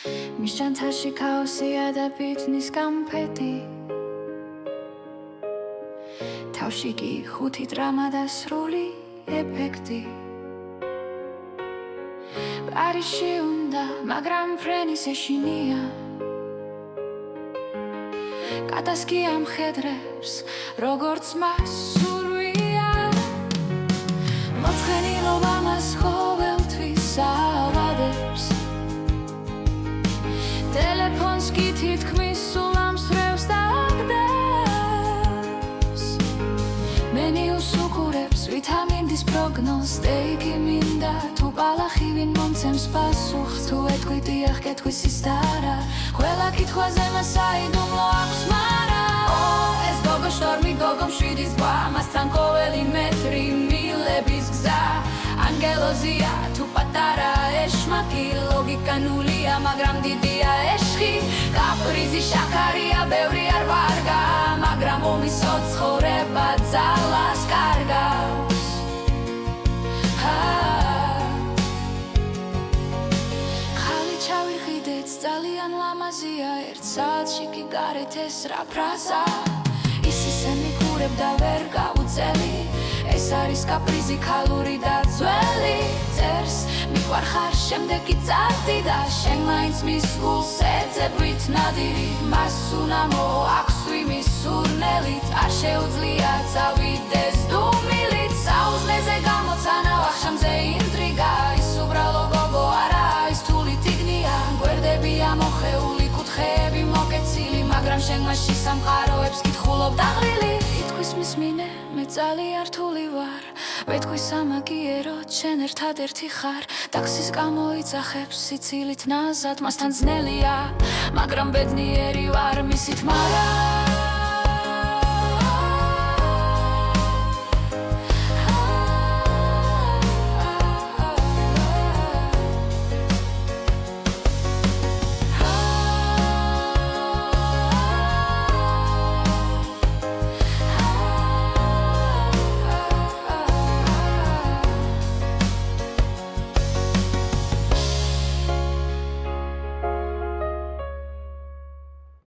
მის ჩანთაში ქაოსია და ბიტნის კამფეტი თავში კი ხუთი დრამა და სრული ეფექტი პარიზში უნდა, მაგრამ ფრენის ეშინია კატასკი ამხედრებს, როგორც მას სურვია მოწყენილობა მას ყოველთვის ავადებს ტელეფონს კი თითქმის სულ ამსრევს და აგდებს მენიუს უყურებს ვიტამინდის პროგნოზ სტეიკი მინდა თუ ბალახი ვინ მომცემს პასუხს თუ ეთქვი დიახ კეთვის ის და არა ყველა კითხვაზე მას საიდუმლო აქვს მარა ეს გოგო შტორმი გოგო მშვიდი ზღვა მასთან ყოველი მეტრი მილების გზა ანგელოზია თუ პატარა ეშმაკი ლოგიკა ნულია მაგრამ დიდია ეშხი კაპრიზი შაქარია ბევრი არ ვარგა მაგრამ ომისო ცხოვრება ძალას კარგავს ხალი ჩავიყიდეთ ძალიან ლამაზია ერთ საათში კი გარეთ ეს რა ფრაზა ის ისე მიგურებდა ვერ გაუწელი ეს არის კაპრიზი ქალური და ძველი წერს მიყვარხარ შემდეგ კი წარდი და შენ მაინც მის გულს ეძებვით ნადირი მას უნამო აქვს ვიმის სურნელით არ შეუძლია წავიდეს დუმილით საუზნეზე გამოცანა ვახშამზე ინტრიგა ის უბრალო გოგო არა ის თული ტიგნია გვერდებია მოხეული კუთხეები მოკეცილი მაგრამ შენ მასში სამყაროებს კითხულობ დაღლილი ითქვის მის მინე მე ძალიან რთული ვარ ვეთქვის ამაგიერო შენ ერთადერთი ხარ ტაქსის გამოიძახებს სიცილით ნაზად მასთან ძნელია მაგრამ ბედნიერი ვარ მისით მარა